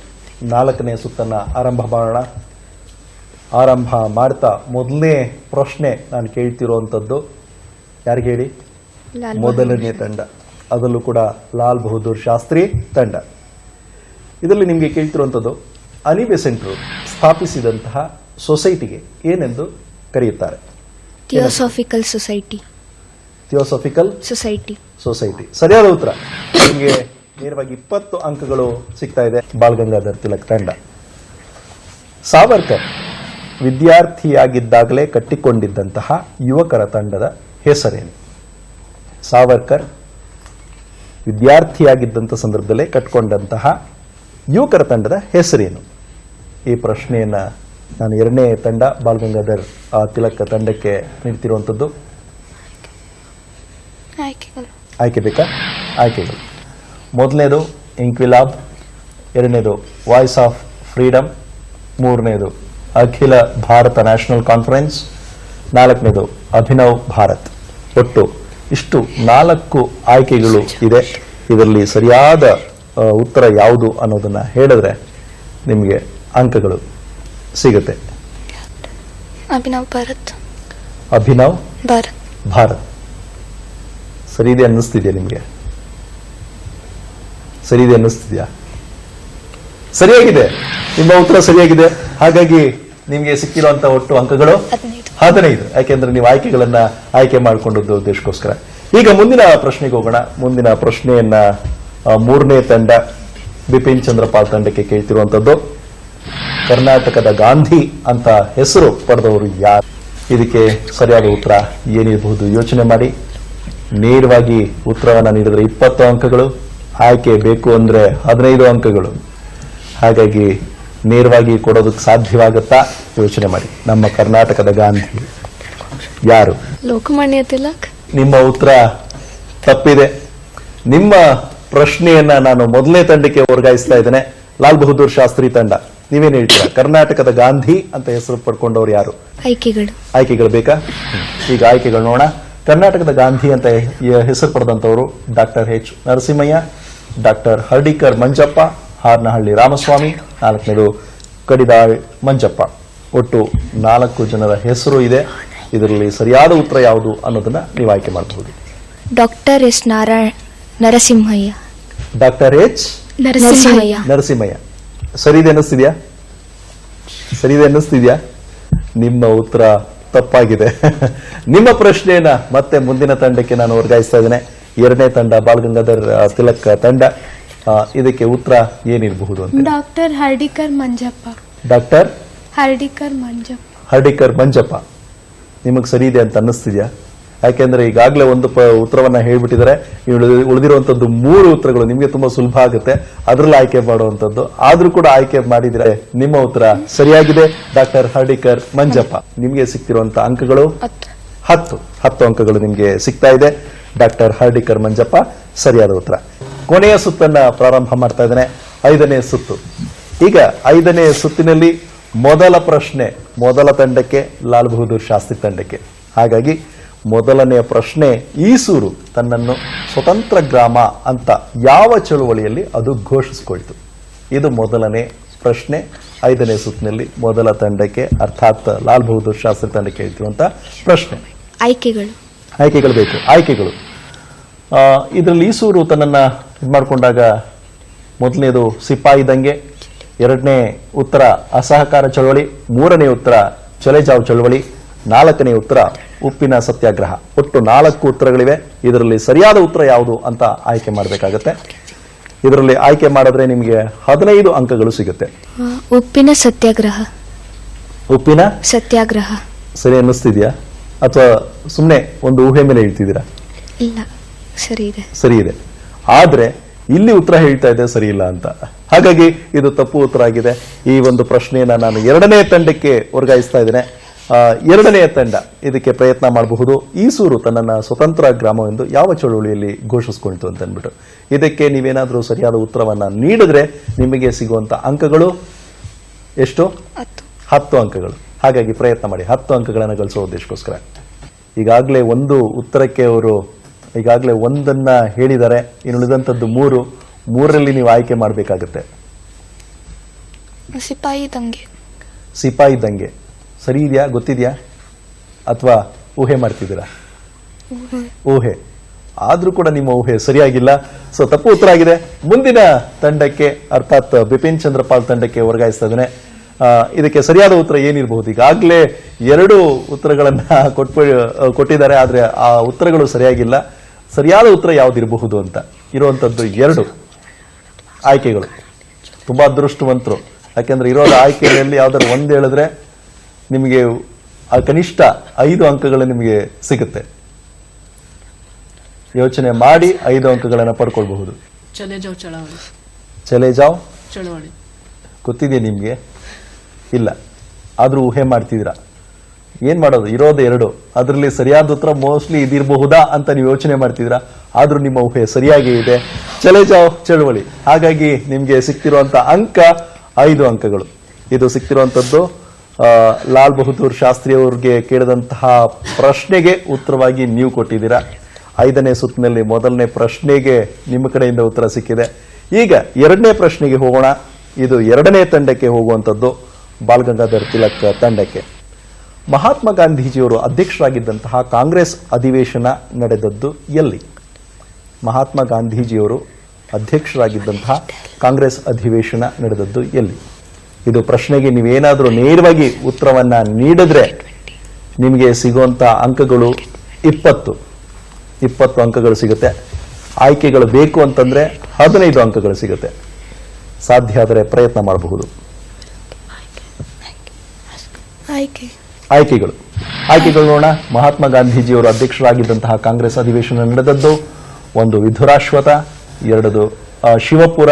4ನೇ ಸುತ್ತನ್ನ ಆರಂಭ ಮಾಡೋಣ. ಆರಂಭ ಮಾಡ್ತಾ ಮೊದಲನೇ ಪ್ರಶ್ನೆ ನಾನು ಕೇಳ್ತಿರುವಂಥದ್ದು ಯಾರಿಗೆ ಹೇಳಿ? ಮೊದಲನೇ ತಂಡ, ಅದರಲ್ಲೂ ಕೂಡ ಲಾಲ್ ಬಹದ್ದೂರ್ ಶಾಸ್ತ್ರಿ ತಂಡ. ಇದರಲ್ಲಿ ನಿಮಗೆ ಕೇಳ್ತಿರುವಂಥದ್ದು ಅನಿ ಬೆಸೆಂಟ್ರು ಸ್ಥಾಪಿಸಿದಂತಹ ಸೊಸೈಟಿಗೆ ಏನೆಂದು ಕರೆಯುತ್ತಾರೆ? Theosophical society. ಥಿಯೋಸಾಫಿಕಲ್ ಸೊಸೈಟಿ ಸರಿಯಾದ ಉತ್ತರ. ನಿಮಗೆ ನೇರವಾಗಿ 20 ಅಂಕಗಳು ಸಿಗ್ತಾ ಇದೆ. ಬಾಲ್ ಗಂಗಾಧರ್ ತಿಲಕ್ ತಂಡ. ಸಾವರ್ಕರ್ ವಿದ್ಯಾರ್ಥಿಯಾಗಿದ್ದಾಗಲೇ ಕಟ್ಟಿಕೊಂಡಿದ್ದಂತಹ ಯುವಕರ ತಂಡದ ಹೆಸರೇನು? ಸಾವರ್ಕರ್ ವಿದ್ಯಾರ್ಥಿಯಾಗಿದ್ದಂಥ ಸಂದರ್ಭದಲ್ಲೇ ಕಟ್ಟಿಕೊಂಡಂತಹ ಯುವಕರ ತಂಡದ ಹೆಸರೇನು? ಈ ಪ್ರಶ್ನೆಯನ್ನ ನಾನು ಎರಡನೇ ತಂಡ ಬಾಲ್ ಗಂಗಾಧರ್ ತಿಲಕ್ ತಂಡಕ್ಕೆ ನೀಡ್ತಿರುವಂಥದ್ದು. ಆಯ್ಕೆ ಬೇಕಾ? ಆಯ್ಕೆಗಳು ಮೊದಲನೇದು ಇಂಕ್ವಿಲಾಬ್, ಎರಡನೇದು ವಾಯ್ಸ್ ಆಫ್ ಫ್ರೀಡಮ್, ಮೂರನೇದು ಅಖಿಲ ಭಾರತ ನ್ಯಾಷನಲ್ ಕಾನ್ಫರೆನ್ಸ್, ನಾಲ್ಕನೇದು ಅಭಿನವ್ ಭಾರತ್. ಒಟ್ಟು ಇಷ್ಟು 4 ಆಯ್ಕೆಗಳು ಇದೆ. ಇದರಲ್ಲಿ ಸರಿಯಾದ ಉತ್ತರ ಯಾವುದು ಅನ್ನೋದನ್ನ ಹೇಳಿದ್ರೆ ನಿಮಗೆ ಅಂಕಗಳು ಸಿಗುತ್ತೆ. ಅಭಿನವ್ ಭಾರತ್. ಅಭಿನವ್ ಭಾರತ್. ಸರಿ ಇದೆ ಅನ್ನಿಸ್ತಿದೆಯಾ ನಿಮಗೆ? ಸರಿದೆ ಅನ್ನಿಸ್ತಿದ್ಯಾ? ಸರಿಯಾಗಿದೆ, ನಿಮ್ಮ ಉತ್ತರ ಸರಿಯಾಗಿದೆ. ಹಾಗಾಗಿ ನಿಮ್ಗೆ ಸಿಕ್ಕಿರುವಂತ ಒಟ್ಟು ಅಂಕಗಳು 15. ಯಾಕೆಂದ್ರೆ ನೀವು ಆಯ್ಕೆ ಮಾಡಿಕೊಂಡದ್ದು ಉದ್ದೇಶಕ್ಕೋಸ್ಕರ. ಈಗ ಮುಂದಿನ ಪ್ರಶ್ನೆಗೆ ಹೋಗೋಣ. ಮುಂದಿನ ಪ್ರಶ್ನೆಯನ್ನ ಮೂರನೇ ತಂಡ ಬಿಪಿನ್ ಚಂದ್ರಪಾಲ್ ತಂಡಕ್ಕೆ ಕೇಳ್ತಿರುವಂತದ್ದು. ಕರ್ನಾಟಕದ ಗಾಂಧಿ ಅಂತ ಹೆಸರು ಪಡೆದವರು ಯಾರು? ಇದಕ್ಕೆ ಸರಿಯಾದ ಉತ್ತರ ಏನಿರಬಹುದು ಯೋಚನೆ ಮಾಡಿ. ನೇರವಾಗಿ ಉತ್ತರವನ್ನ ನೀಡಿದ್ರೆ 20 ಅಂಕಗಳು, ಆಯ್ಕೆ ಬೇಕು ಅಂದ್ರೆ 15 ಅಂಕಗಳು. ಹಾಗಾಗಿ ನೇರವಾಗಿ ಕೊಡೋದಕ್ಕೆ ಸಾಧ್ಯವಾಗುತ್ತಾ ಯೋಚನೆ ಮಾಡಿ. ನಮ್ಮ ಕರ್ನಾಟಕದ ಗಾಂಧಿ ಯಾರು? ಲೋಕಮಾನ್ಯ ತಿಲಕ್. ನಿಮ್ಮ ಉತ್ತರ ತಪ್ಪಿದೆ. ನಿಮ್ಮ ಪ್ರಶ್ನೆಯನ್ನ ನಾನು ಮೊದಲನೇ ತಂಡಕ್ಕೆ ವರ್ಗಾಯಿಸ್ತಾ ಇದ್ದೇನೆ. ಲಾಲ್ ಬಹದ್ದೂರ್ ಶಾಸ್ತ್ರಿ ತಂಡ, ನೀವೇನ್ ಹೇಳ್ತೀರಾ? ಕರ್ನಾಟಕದ ಗಾಂಧಿ ಅಂತ ಹೆಸರು ಪಡ್ಕೊಂಡವ್ರು ಯಾರು? ಆಯ್ಕೆಗಳು ಬೇಕಾ? ಈಗ ಆಯ್ಕೆಗಳು ನೋಡೋಣ. ಕರ್ನಾಟಕದ ಗಾಂಧಿ ಅಂತ ಹೆಸರು ಪಡೆದಂತವರು doctor H Narasimhaiah, doctor Hardikar Manjappa, Haranahalli Ramaswamy, 4ನೇದು ಕಡಿದಾಳ್ ಮಂಜಪ್ಪ. ಒಟ್ಟು 4 ಜನರ ಹೆಸರು ಇದೆ. ಇದರಲ್ಲಿ ಸರಿಯಾದ ಉತ್ತರ ಯಾವುದು ಅನ್ನೋದನ್ನ ನೀವು ಆಯ್ಕೆ ಮಾಡಬಹುದು. Doctor S Narasimhaiah. Doctor H Narasimhaiah ಸರಿದೆ ಅನ್ನಿಸ್ತಿದ್ಯಾ? ನಿಮ್ಮ ಉತ್ತರ ತಪ್ಪಾಗಿದೆ. ನಿಮ್ಮ ಪ್ರಶ್ನೆಯನ್ನ ಮತ್ತೆ ಮುಂದಿನ ತಂಡಕ್ಕೆ ನಾನು ವರ್ಗಾಯಿಸ್ತಾ ಇದ್ದೇನೆ. 2ನೇ ತಂಡ ಬಾಲ್ ಗಂಗಾಧರ್ ತಿಲಕ್ ತಂಡ. ಇದಕ್ಕೆ ಉತ್ತರ ಏನಿರಬಹುದು ಅಂತ? ಡಾಕ್ಟರ್ ಹರ್ಡಿಕರ್ ಮಂಜಪ್ಪ. ಡಾಕ್ಟರ್ ಹರ್ಡಿಕರ್ ಮಂಜಪ್ಪ ನಿಮಗೆ ಸರಿ ಇದೆ ಅಂತ ಅನ್ನಿಸ್ತಿದ್ಯಾ? ಯಾಕೆಂದ್ರೆ ಈಗಾಗಲೇ ಒಂದು ಉತ್ತರವನ್ನ ಹೇಳ್ಬಿಟ್ಟಿದ್ದಾರೆ. ಉಳಿದಿರುವಂತದ್ದು 3 ಉತ್ತರಗಳು ನಿಮಗೆ ತುಂಬಾ ಸುಲಭ ಆಗುತ್ತೆ, ಅದರಲ್ಲಿ ಆಯ್ಕೆ ಮಾಡುವಂತದ್ದು. ಆದ್ರೂ ಕೂಡ ಆಯ್ಕೆ ಮಾಡಿದ್ರೆ ನಿಮ್ಮ ಉತ್ತರ ಸರಿಯಾಗಿದೆ. ಡಾಕ್ಟರ್ ಹರ್ಡಿಕರ್ ಮಂಜಪ್ಪ. ನಿಮಗೆ ಸಿಕ್ತಿರುವಂತ ಅಂಕಗಳು 10 ಅಂಕಗಳು ನಿಮ್ಗೆ ಸಿಗ್ತಾ ಇದೆ. ಡಾಕ್ಟರ್ ಹರ್ಡಿಕರ್ ಮಂಜಪ್ಪ ಸರಿಯಾದ ಉತ್ತರ. ಕೊನೆಯ ಸುತ್ತನ್ನ ಪ್ರಾರಂಭ ಮಾಡ್ತಾ ಇದ್ದೇನೆ, 5ನೇ ಸುತ್ತು. ಈಗ 5ನೇ ಸುತ್ತಿನಲ್ಲಿ ಮೊದಲ ಪ್ರಶ್ನೆ ಮೊದಲ ತಂಡಕ್ಕೆ, ಲಾಲ್ ಬಹದ್ದೂರ್ ಶಾಸ್ತ್ರಿ ತಂಡಕ್ಕೆ. ಹಾಗಾಗಿ ಮೊದಲನೆಯ ಪ್ರಶ್ನೆ, ಈಸೂರು ತನ್ನನ್ನು ಸ್ವತಂತ್ರ ಗ್ರಾಮ ಅಂತ ಯಾವ ಚಳುವಳಿಯಲ್ಲಿ ಅದು ಘೋಷಿಸಿಕೊಳ್ತು? ಇದು ಮೊದಲನೇ ಪ್ರಶ್ನೆ 5ನೇ ಸುತ್ತಿನಲ್ಲಿ ಮೊದಲ ತಂಡಕ್ಕೆ, ಅರ್ಥಾತ್ ಲಾಲ್ ಬಹದ್ದೂರ್ ಶಾಸ್ತ್ರಿ ತಂಡಕ್ಕೆ ಹೇಳ್ತಿರುವಂತ ಪ್ರಶ್ನೆ. ಆಯ್ಕೆಗಳು ಬೇಕು. ಆಯ್ಕೆಗಳು ಇದರಲ್ಲಿ ಈಸೂರು ತನ್ನನ್ನ ಇದು ಮಾಡಿಕೊಂಡಾಗ ಮೊದಲನೇದು ಸಿಪಾಯಿ ದಂಗೆ, 2ನೇ ಉತ್ತರ ಅಸಹಕಾರ ಚಳವಳಿ, 3ನೇ ಉತ್ತರ ಚಲೆಜಾವ್ ಚಳವಳಿ, 4ನೇ ಉತ್ತರ ಉಪ್ಪಿನ ಸತ್ಯಾಗ್ರಹ. ಒಟ್ಟು 4 ಉತ್ತರಗಳಿವೆ. ಇದರಲ್ಲಿ ಸರಿಯಾದ ಉತ್ತರ ಯಾವುದು ಅಂತ ಆಯ್ಕೆ ಮಾಡಬೇಕಾಗತ್ತೆ. ಇದರಲ್ಲಿ ಆಯ್ಕೆ ಮಾಡಿದ್ರೆ ನಿಮಗೆ 15 ಅಂಕಗಳು ಸಿಗುತ್ತೆ. ಉಪ್ಪಿನ ಸತ್ಯಾಗ್ರಹ ಸರಿ ಅನ್ನಿಸ್ತಿದ್ಯಾ ಅಥವಾ ಸುಮ್ಮನೆ ಒಂದು ಊಹೆ ಮೇಲೆ ಹೇಳ್ತಿದ್ದೀರಾ? ಇಲ್ಲ, ಸರಿ ಇದೆ. ಆದ್ರೆ ಇಲ್ಲಿ ಉತ್ತರ ಹೇಳ್ತಾ ಇದೆ ಸರಿ ಇಲ್ಲ ಅಂತ. ಹಾಗಾಗಿ ಇದು ತಪ್ಪು ಉತ್ತರ ಆಗಿದೆ. ಈ ಒಂದು ಪ್ರಶ್ನೆಯನ್ನ ನಾನು 2ನೇ ತಂಡಕ್ಕೆ ವರ್ಗಾಯಿಸ್ತಾ ಇದ್ದೇನೆ. 2ನೇ ತಂಡ ಇದಕ್ಕೆ ಪ್ರಯತ್ನ ಮಾಡಬಹುದು. ಈಸೂರು ತನ್ನನ್ನ ಸ್ವತಂತ್ರ ಗ್ರಾಮವೆಂದು ಯಾವ ಚಳುವಳಿಯಲ್ಲಿ ಘೋಷಿಸಿಕೊಳ್ತು ಅಂತ ಅಂದ್ಬಿಟ್ಟು. ಇದಕ್ಕೆ ನೀವೇನಾದ್ರೂ ಸರಿಯಾದ ಉತ್ತರವನ್ನ ನೀಡಿದ್ರೆ ನಿಮಗೆ ಸಿಗುವಂತ ಅಂಕಗಳು ಎಷ್ಟು? 10 ಅಂಕಗಳು. ಹಾಗಾಗಿ ಪ್ರಯತ್ನ ಮಾಡಿ 10 ಅಂಕಗಳನ್ನು ಗಳಿಸುವ ಉದ್ದೇಶಕ್ಕೋಸ್ಕರ. ಈಗಾಗಲೇ ಒಂದು ಉತ್ತರಕ್ಕೆ ಅವರು ಈಗಾಗಲೇ ಒಂದನ್ನ ಹೇಳಿದ್ದಾರೆ, ಇನ್ನು ಉಳಿದಂಥದ್ದು 3ರಲ್ಲಿ ನೀವು ಆಯ್ಕೆ ಮಾಡಬೇಕಾಗುತ್ತೆ. ಸಿಪಾಯಿ ದಂಗೆ ಸರಿ ಇದೆಯಾ? ಗೊತ್ತಿದೆಯಾ ಅಥವಾ ಊಹೆ ಮಾಡ್ತಿದ್ದೀರಾ? ಊಹೆ. ಆದ್ರೂ ಕೂಡ ನಿಮ್ಮ ಊಹೆ ಸರಿಯಾಗಿಲ್ಲ. ಸೊ ತಪ್ಪು ಉತ್ತರ ಆಗಿದೆ. ಮುಂದಿನ ತಂಡಕ್ಕೆ ಅರ್ಥಾತ್ ಬಿಪಿನ್ ಚಂದ್ರಪಾಲ್ ತಂಡಕ್ಕೆ ವರ್ಗಾಯಿಸ್ತಾ ಇದ್ದೇನೆ. ಇದಕ್ಕೆ ಸರಿಯಾದ ಉತ್ತರ ಏನಿರಬಹುದು? ಈಗಾಗಲೇ 2 ಉತ್ತರಗಳನ್ನ ಕೊಟ್ಟಿದ್ದಾರೆ, ಆದ್ರೆ ಆ ಉತ್ತರಗಳು ಸರಿಯಾಗಿಲ್ಲ. ಸರಿಯಾದ ಉತ್ತರ ಯಾವ್ದಿರಬಹುದು ಅಂತ ಇರುವಂತದ್ದು 2 ಆಯ್ಕೆಗಳು. ತುಂಬಾ ಅದೃಷ್ಟವಂತರು, ಯಾಕೆಂದ್ರೆ ಇರೋದ ಆಯ್ಕೆಗಳಲ್ಲಿ ಯಾವ್ದಾದ್ರು ಒಂದು ಹೇಳಿದ್ರೆ ನಿಮಗೆ ಕನಿಷ್ಠ 5 ಅಂಕಗಳು ನಿಮಗೆ ಸಿಗುತ್ತೆ. ಯೋಚನೆ ಮಾಡಿ 5 ಅಂಕಗಳನ್ನು ಪಡ್ಕೊಳ್ಬಹುದು. ಚಲೆಜಾವ್ ಚಳವಳಿ ಗೊತ್ತಿದೆಯಾ ನಿಮ್ಗೆ? ಇಲ್ಲ, ಆದ್ರೂ ಊಹೆ ಮಾಡ್ತಿದ್ದೀರಾ. ಏನ್ ಮಾಡೋದು? ಇರೋದು 2, ಅದರಲ್ಲಿ ಸರಿಯಾದ ಉತ್ತರ ಮೋಸ್ಟ್ಲಿ ಇದಿರಬಹುದಾ ಅಂತ ನೀವು ಯೋಚನೆ ಮಾಡ್ತಿದ್ದೀರಾ. ಆದ್ರೂ ನಿಮ್ಮ ಊಹೆ ಸರಿಯಾಗಿ ಇದೆ, ಚಲೆಜಾವ್ ಚಳವಳಿ. ಹಾಗಾಗಿ ನಿಮ್ಗೆ ಸಿಕ್ತಿರುವಂತ ಅಂಕ 5 ಅಂಕಗಳು. ಇದು ಸಿಕ್ತಿರುವಂತದ್ದು ಲಾಲ್ ಬಹದ್ದೂರ್ ಶಾಸ್ತ್ರಿ ಅವರಿಗೆ ಕೇಳಿದಂತಹ ಪ್ರಶ್ನೆಗೆ ಉತ್ತರವಾಗಿ ನೀವು ಕೊಟ್ಟಿದ್ದೀರಾ. 5ನೇ ಸುತ್ತಿನಲ್ಲಿ ಮೊದಲನೇ ಪ್ರಶ್ನೆಗೆ ನಿಮ್ಮ ಕಡೆಯಿಂದ ಉತ್ತರ ಸಿಕ್ಕಿದೆ. ಈಗ 2ನೇ ಪ್ರಶ್ನೆಗೆ ಹೋಗೋಣ. ಇದು 2ನೇ ತಂಡಕ್ಕೆ ಹೋಗುವಂಥದ್ದು, ಬಾಲ್ ಗಂಗಾಧರ್ ತಿಲಕ್ ತಂಡಕ್ಕೆ. ಮಹಾತ್ಮ ಗಾಂಧೀಜಿಯವರು ಅಧ್ಯಕ್ಷರಾಗಿದ್ದಂತಹ ಕಾಂಗ್ರೆಸ್ ಅಧಿವೇಶನ ನಡೆದದ್ದು ಎಲ್ಲಿ? ಮಹಾತ್ಮ ಗಾಂಧೀಜಿಯವರು ಅಧ್ಯಕ್ಷರಾಗಿದ್ದಂತಹ ಕಾಂಗ್ರೆಸ್ ಅಧಿವೇಶನ ನಡೆದದ್ದು ಎಲ್ಲಿ? ಇದು ಪ್ರಶ್ನೆಗೆ ನೀವೇನಾದರೂ ನೇರವಾಗಿ ಉತ್ತರವನ್ನ ನೀಡಿದ್ರೆ ನಿಮಗೆ ಸಿಗುವಂತ ಅಂಕಗಳು 20 ಅಂಕಗಳು ಸಿಗುತ್ತೆ. ಆಯ್ಕೆಗಳು ಬೇಕು ಅಂತಂದ್ರೆ 15 ಅಂಕಗಳು ಸಿಗುತ್ತೆ. ಸಾಧ್ಯ ಆದರೆ ಪ್ರಯತ್ನ ಮಾಡಬಹುದು. ಆಯ್ಕೆಗಳು ನೋಡೋಣ. ಮಹಾತ್ಮ ಗಾಂಧೀಜಿಯವರು ಅಧ್ಯಕ್ಷರಾಗಿದ್ದಂತಹ ಕಾಂಗ್ರೆಸ್ ಅಧಿವೇಶನ ನಡೆದದ್ದು 1 ವಿಧುರಾಶ್ವತ, 2 ಶಿವಪುರ,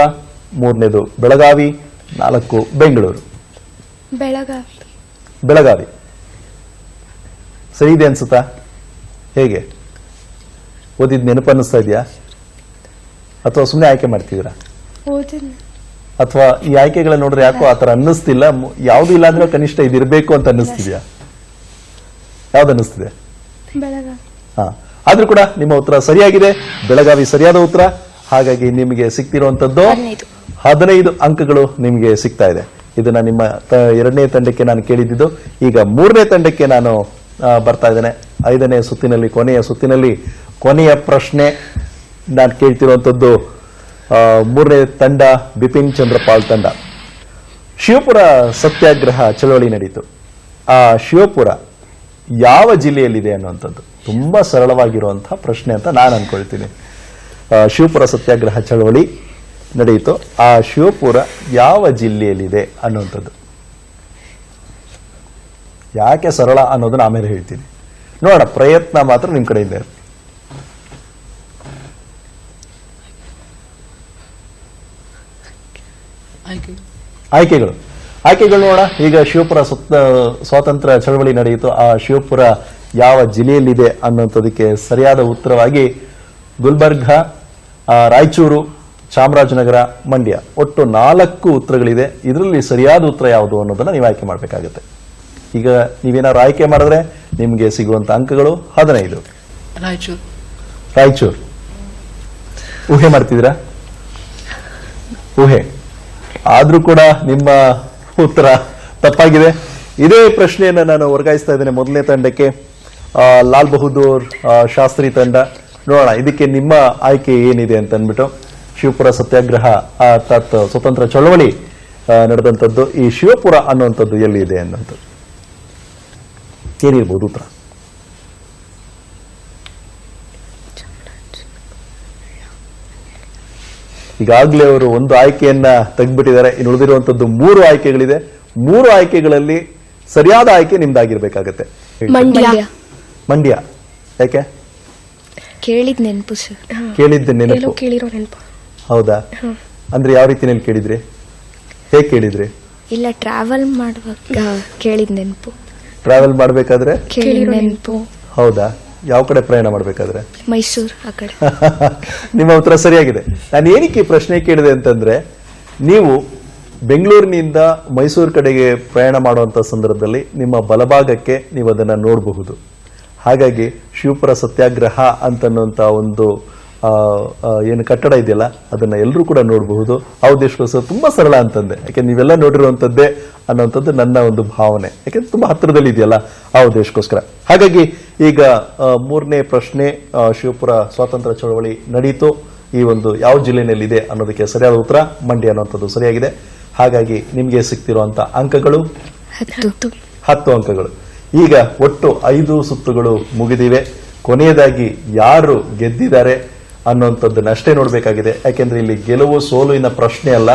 3ನೇದು ಬೆಳಗಾವಿ, 4 ಬೆಂಗಳೂರು. ಬೆಳಗಾವಿ ಸರಿ ಇದೆ ಅನ್ಸುತ್ತಾ? ಹೇಗೆ ಓದಿದ್ ನೆನಪನ್ನಿಸ್ತಾ ಇದೆಯಾ ಅಥವಾ ಸುಮ್ಮನೆ ಆಯ್ಕೆ ಮಾಡ್ತಿದ್ದೀರಾ? ಅಥವಾ ಈ ಆಯ್ಕೆಗಳನ್ನ ನೋಡ್ರೆ ಯಾಕೋ ಆತರ ಅನ್ನಿಸ್ತಿಲ್ಲ? ಯಾವ್ದು ಇಲ್ಲ ಅಂದ್ರೆ ಕನಿಷ್ಠ ಇದಿರ್ಬೇಕು ಅಂತ ಅನ್ನಿಸ್ತಿದ್ಯಾ? ಯಾವ್ದು ಅನ್ನಿಸ್ತಿದೆ? ಹಾ, ಆದ್ರೂ ಕೂಡ ನಿಮ್ಮ ಉತ್ತರ ಸರಿಯಾಗಿದೆ. ಬೆಳಗಾವಿ ಸರಿಯಾದ ಉತ್ತರ. ಹಾಗಾಗಿ ನಿಮಗೆ ಸಿಕ್ತಿರುವಂತದ್ದು 15 ಅಂಕಗಳು ನಿಮಗೆ ಸಿಗ್ತಾ ಇದೆ. ಇದನ್ನ ನಿಮ್ಮ 2ನೇ ತಂಡಕ್ಕೆ ನಾನು ಕೇಳಿದ್ದು. ಈಗ 3ನೇ ತಂಡಕ್ಕೆ ನಾನು ಬರ್ತಾ ಇದ್ದೇನೆ. 5ನೇ ಸುತ್ತಿನಲ್ಲಿ, ಕೊನೆಯ ಸುತ್ತಿನಲ್ಲಿ ಕೊನೆಯ ಪ್ರಶ್ನೆ ನಾನು ಕೇಳ್ತಿರುವಂತದ್ದು 3ನೇ ತಂಡ ಬಿಪಿನ್ ಚಂದ್ರಪಾಲ್ ತಂಡ. ಶಿವಪುರ ಸತ್ಯಾಗ್ರಹ ಚಳವಳಿ ನಡೀತು. ಆ ಶಿವಪುರ ಯಾವ ಜಿಲ್ಲೆಯಲ್ಲಿದೆ ಅನ್ನುವಂಥದ್ದು ತುಂಬಾ ಸರಳವಾಗಿರುವಂತಹ ಪ್ರಶ್ನೆ ಅಂತ ನಾನು ಅನ್ಕೊಳ್ತೀನಿ. ಶಿವಪುರ ಸತ್ಯಾಗ್ರಹ ಚಳವಳಿ ನಡೆಯಿತು. ಆ ಶಿವಪುರ ಯಾವ ಜಿಲ್ಲೆಯಲ್ಲಿದೆ ಅನ್ನುವಂಥದ್ದು. ಯಾಕೆ ಸರಳ ಅನ್ನೋದನ್ನ ಆಮೇಲೆ ಹೇಳ್ತೀನಿ. ನೋಡೋಣ, ಪ್ರಯತ್ನ ಮಾತ್ರ ನಿಮ್ ಕಡೆಯಿಂದ ಇರುತ್ತೆ. ಆಯ್ಕೆಗಳು ನೋಡೋಣ. ಈಗ ಶಿವಪುರ ಸ್ವಾತಂತ್ರ್ಯ ಚಳವಳಿ ನಡೆಯಿತು. ಆ ಶಿವಪುರ ಯಾವ ಜಿಲ್ಲೆಯಲ್ಲಿದೆ ಅನ್ನುವಂಥದಕ್ಕೆ ಸರಿಯಾದ ಉತ್ತರವಾಗಿ ಗುಲ್ಬರ್ಗ, ರಾಯಚೂರು, ಚಾಮರಾಜನಗರ, ಮಂಡ್ಯ, ಒಟ್ಟು 4 ಉತ್ತರಗಳಿದೆ. ಇದರಲ್ಲಿ ಸರಿಯಾದ ಉತ್ತರ ಯಾವುದು ಅನ್ನೋದನ್ನ ನೀವು ಆಯ್ಕೆ ಮಾಡಬೇಕಾಗುತ್ತೆ. ಈಗ ನೀವೇನಾದ್ರು ಆಯ್ಕೆ ಮಾಡಿದ್ರೆ ನಿಮಗೆ ಸಿಗುವಂತ ಅಂಕಗಳು 15. ರಾಯಚೂರು ಊಹೆ ಮಾಡ್ತಿದ್ದೀರಾ? ಊಹೆ ಆದ್ರೂ ಕೂಡ ನಿಮ್ಮ ಉತ್ತರ ತಪ್ಪಾಗಿದೆ. ಇದೇ ಪ್ರಶ್ನೆಯನ್ನ ನಾನು ವರ್ಗಾಯಿಸ್ತಾ ಇದ್ದೇನೆ 1ನೇ ತಂಡಕ್ಕೆ, ಲಾಲ್ ಬಹದ್ದೂರ್ ಶಾಸ್ತ್ರಿ ತಂಡ. ನೋಡೋಣ ಇದಕ್ಕೆ ನಿಮ್ಮ ಆಯ್ಕೆ ಏನಿದೆ ಅಂತ ಅಂದ್ಬಿಟ್ಟು. ಶಿವಪುರ ಸತ್ಯಾಗ್ರಹ ಅರ್ಥಾತ್ ಸ್ವತಂತ್ರ ಚಳವಳಿ ನಡೆದಂಥದ್ದು ಈ ಶಿವಪುರ ಅನ್ನುವಂಥದ್ದು ಎಲ್ಲಿ ಇದೆ ಅನ್ನುವಂಥದ್ದು ಏನಿರ್ಬೋದು ಉತ್ತರ? ಈಗಾಗಲೇ ಅವರು 1 ಆಯ್ಕೆಯನ್ನ ತೆಗೆದ್ಬಿಟ್ಟಿದ್ದಾರೆ. ಇನ್ನು ಉಳಿದಿರುವಂತದ್ದು 3 ಆಯ್ಕೆಗಳಿದೆ. 3 ಆಯ್ಕೆಗಳಲ್ಲಿ ಸರಿಯಾದ ಆಯ್ಕೆ ನಿಮ್ದಾಗಿರ್ಬೇಕಾಗತ್ತೆ. ಮಂಡ್ಯ. ಯಾಕೆ? ಕೇಳಿದ್ ನೆನಪು ಸರ್. ಕೇಳಿದ್ದ ನೆನಪು. ಹೌದಾ? ಅಂದ್ರೆ ಯಾವ ರೀತಿಯಲ್ಲಿ ಕೇಳಿದ್ರಿ? ಹೇಗೆ ಕೇಳಿದ್ರಿ? ಇಲ್ಲ, ಟ್ರಾವೆಲ್ ಮಾಡುವಾಗ ಕೇಳಿದ್ ನೆನಪು. ಟ್ರಾವೆಲ್ ಮಾಡ್ಬೇಕಾದ್ರೆ ಕೇಳಿದ್ ನೆನಪು. ಹೌದಾ? ಯಾವ ಕಡೆ ಪ್ರಯಾಣ ಮಾಡ್ಬೇಕಾದ್ರೆ? ಮೈಸೂರು ಆ ಕಡೆ. ನಿಮ್ಮ ಉತ್ತರ ಸರಿಯಾಗಿದೆ. ನಾನು ಏನಕ್ಕೆ ಪ್ರಶ್ನೆ ಕೇಳಿದೆ ಅಂತಂದ್ರೆ, ನೀವು ಬೆಂಗಳೂರಿನಿಂದ ಮೈಸೂರು ಕಡೆಗೆ ಪ್ರಯಾಣ ಮಾಡುವಂತ ಸಂದರ್ಭದಲ್ಲಿ ನಿಮ್ಮ ಬಲಭಾಗಕ್ಕೆ ನೀವು ಅದನ್ನ ನೋಡಬಹುದು. ಹಾಗಾಗಿ ಶಿವಪುರ ಸತ್ಯಾಗ್ರಹ ಅಂತನ್ನುವಂತ ಒಂದು ಏನು ಕಟ್ಟಡ ಇದೆಯಲ್ಲ ಅದನ್ನ ಎಲ್ಲರೂ ಕೂಡ ನೋಡಬಹುದು. ಆ ಉದ್ದೇಶಕ್ಕೋಸ್ಕರ ತುಂಬಾ ಸರಳ ಅಂತಂದೆ. ಯಾಕೆ ನೀವೆಲ್ಲ ನೋಡಿರುವಂತದ್ದೇ ಅನ್ನುವಂಥದ್ದು ನನ್ನ ಒಂದು ಭಾವನೆ. ಯಾಕೆಂದ್ರೆ ತುಂಬಾ ಹತ್ತಿರದಲ್ಲಿ ಇದೆಯಲ್ಲ ಆ ಉದ್ದೇಶಕ್ಕೋಸ್ಕರ. ಹಾಗಾಗಿ ಈಗ 3ನೇ ಪ್ರಶ್ನೆ, ಶಿವಪುರ ಸ್ವಾತಂತ್ರ್ಯ ಚಳವಳಿ ನಡೀತು ಈ ಒಂದು ಯಾವ ಜಿಲ್ಲೆಯಲ್ಲಿ ಇದೆ ಅನ್ನೋದಕ್ಕೆ ಸರಿಯಾದ ಉತ್ತರ ಮಂಡ್ಯ ಅನ್ನುವಂಥದ್ದು ಸರಿಯಾಗಿದೆ. ಹಾಗಾಗಿ ನಿಮಗೆ ಸಿಗ್ತಿರುವಂತ ಅಂಕಗಳು 10 ಅಂಕಗಳು. ಈಗ ಒಟ್ಟು 5 ಸುತ್ತುಗಳು ಮುಗಿದಿವೆ. ಕೊನೆಯದಾಗಿ ಯಾರು ಗೆದ್ದಿದ್ದಾರೆ ಅನ್ನುವಂಥದ್ದನ್ನ ಅಷ್ಟೇ ನೋಡ್ಬೇಕಾಗಿದೆ. ಯಾಕೆಂದ್ರೆ ಇಲ್ಲಿ ಗೆಲುವು ಸೋಲುವಿನ ಪ್ರಶ್ನೆ ಅಲ್ಲ.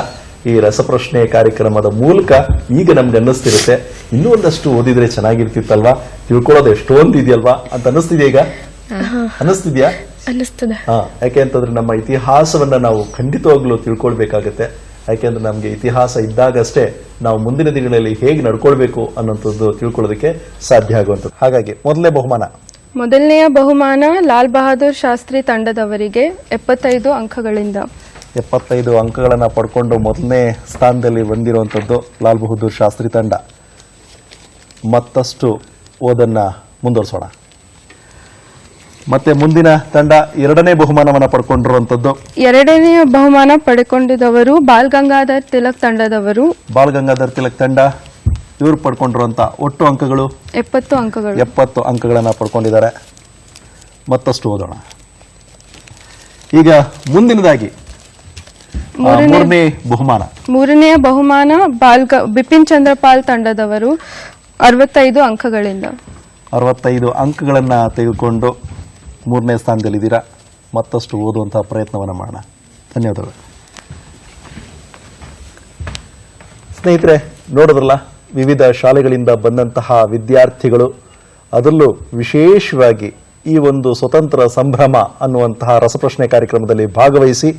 ಈ ರಸಪ್ರಶ್ನೆ ಕಾರ್ಯಕ್ರಮದ ಮೂಲಕ ಈಗ ನಮ್ಗೆ ಅನ್ನಿಸ್ತಿರುತ್ತೆ, ಇನ್ನೂ ಒಂದಷ್ಟು ಓದಿದ್ರೆ ಚೆನ್ನಾಗಿರ್ತಿತ್ತಲ್ವಾ, ತಿಳ್ಕೊಳ್ಳೋದು ಎಷ್ಟೊಂದು ಇದೆಯಲ್ವಾ ಅಂತ ಅನ್ನಿಸ್ತಿದ್ಯಾ? ಈಗ ಅನ್ನಿಸ್ತಿದ್ಯಾ? ಹಾ, ಯಾಕೆ ಅಂತಂದ್ರೆ ನಮ್ಮ ಇತಿಹಾಸವನ್ನ ನಾವು ಖಂಡಿತವಾಗ್ಲೂ ತಿಳ್ಕೊಳ್ಬೇಕಾಗತ್ತೆ. ಯಾಕೆಂದ್ರೆ ನಮ್ಗೆ ಇತಿಹಾಸ ಇದ್ದಾಗಷ್ಟೇ ನಾವು ಮುಂದಿನ ದಿನಗಳಲ್ಲಿ ಹೇಗೆ ನಡ್ಕೊಳ್ಬೇಕು ಅನ್ನೋಂಥದ್ದು ತಿಳ್ಕೊಳ್ಳೋದಕ್ಕೆ ಸಾಧ್ಯ ಆಗುವಂಥದ್ದು. ಹಾಗಾಗಿ ಮೊದಲನೆಯ ಬಹುಮಾನ ಲಾಲ್ ಬಹದ್ದೂರ್ ಶಾಸ್ತ್ರಿ ತಂಡದವರಿಗೆ 75 ಅಂಕಗಳಿಂದ 75 ಅಂಕಗಳನ್ನ ಪಡ್ಕೊಂಡು ಮೊದಲನೇ ಸ್ಥಾನದಲ್ಲಿ ಬಂದಿರುವಂಥದ್ದು ಲಾಲ್ ಬಹದ್ದೂರ್ ಶಾಸ್ತ್ರಿ ತಂಡ. ಮತ್ತಷ್ಟು ಓದನ್ನ ಮುಂದುವರಿಸೋಣ. ಮತ್ತೆ ಮುಂದಿನ ತಂಡ 2ನೇ ಬಹುಮಾನವನ್ನ ಪಡ್ಕೊಂಡಿರುವಂತದ್ದು. 2ನೇ ಬಹುಮಾನ ಪಡ್ಕೊಂಡಿದ್ದವರು ಬಾಲ್ ಗಂಗಾಧರ್ ತಿಲಕ್ ತಂಡದವರು. ಬಾಲ್ ಗಂಗಾಧರ್ ತಿಲಕ್ ತಂಡ ಇವರು ಪಡ್ಕೊಂಡಿರುವಂತ ಒಟ್ಟು ಅಂಕಗಳು 70 ಅಂಕಗಳು. 70 ಅಂಕಗಳನ್ನ ಪಡ್ಕೊಂಡಿದ್ದಾರೆ. ಮತ್ತಷ್ಟು ಓದೋಣ. ಈಗ ಮುಂದಿನದಾಗಿ ಮೂರನೇ ಬಹುಮಾನ. ಮೂರನೆಯ ಬಹುಮಾನ ಬಿಪಿನ್ ಚಂದ್ರಪಾಲ್ ತಂಡದವರು 65 ಅಂಕಗಳಿಂದ. 65 ಅಂಕಗಳನ್ನು ತೆಗೆದುಕೊಂಡು ಮೂರನೇ ಸ್ಥಾನದಲ್ಲಿದ್ದೀರಾ. ಮತ್ತಷ್ಟು ಓದುವಂತಹ ಪ್ರಯತ್ನವನ್ನು ಮಾಡೋಣ. ಧನ್ಯವಾದಗಳು. ಸ್ನೇಹಿತರೆ, ನೋಡಿದ್ರಲ್ಲ, ವಿವಿಧ ಶಾಲೆಗಳಿಂದ ಬಂದಂತಹ ವಿದ್ಯಾರ್ಥಿಗಳು, ಅದರಲ್ಲೂ ವಿಶೇಷವಾಗಿ ಈ ಒಂದು ಸ್ವತಂತ್ರ ಸಂಭ್ರಮ ಅನ್ನುವಂತಹ ರಸಪ್ರಶ್ನೆ ಕಾರ್ಯಕ್ರಮದಲ್ಲಿ ಭಾಗವಹಿಸಿ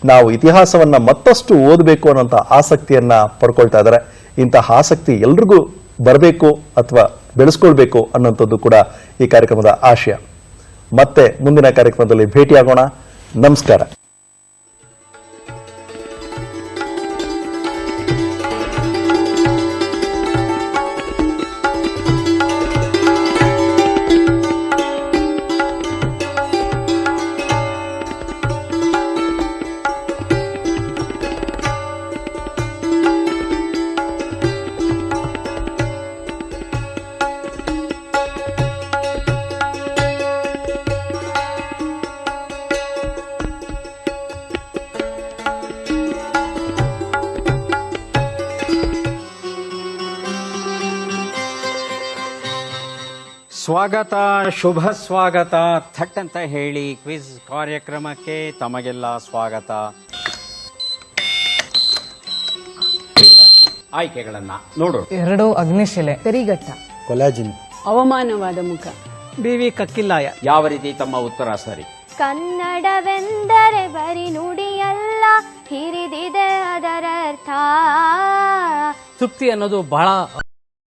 ನಾವು ಇತಿಹಾಸವನ್ನು ಮತ್ತಷ್ಟು ಓದಬೇಕು ಅನ್ನೋಂಥ ಆಸಕ್ತಿಯನ್ನು ಪಡ್ಕೊಳ್ತಾ ಇದ್ದಾರೆ. ಇಂತಹ ಆಸಕ್ತಿ ಎಲ್ರಿಗೂ ಬರಬೇಕು ಅಥವಾ ಬೆಳೆಸ್ಕೊಳ್ಬೇಕು ಅನ್ನೋಂಥದ್ದು ಕೂಡ ಈ ಕಾರ್ಯಕ್ರಮದ ಆಶಯ. ಮತ್ತೆ ಮುಂದಿನ ಕಾರ್ಯಕ್ರಮದಲ್ಲಿ ಭೇಟಿಯಾಗೋಣ. ನಮಸ್ಕಾರ. ಸ್ವಾಗತ, ಶುಭ ಸ್ವಾಗತ. ಥಟ್ ಅಂತ ಹೇಳಿ ಕ್ವಿಜ್ ಕಾರ್ಯಕ್ರಮಕ್ಕೆ ತಮಗೆಲ್ಲ ಸ್ವಾಗತ. ಆಯ್ಕೆಗಳನ್ನ ನೋಡು. 2 ಅಗ್ನಿಶಿಲೆ, ಕರಿಘಟ್ಟ, ಕೊಲಾಜಿನ್, ಅವಮಾನವಾದ ಮುಖ, BV ಕಕ್ಕಿಲ್ಲಾಯ. ಯಾವ ರೀತಿ ತಮ್ಮ ಉತ್ತರ ಸರಿ? ಕನ್ನಡವೆಂದರೆ ಬರಿ ನುಡಿಯಲ್ಲ, ಹಿರಿದಿದೆ ಅದರರ್ಥ. ತೃಪ್ತಿ ಅನ್ನೋದು ಬಹಳ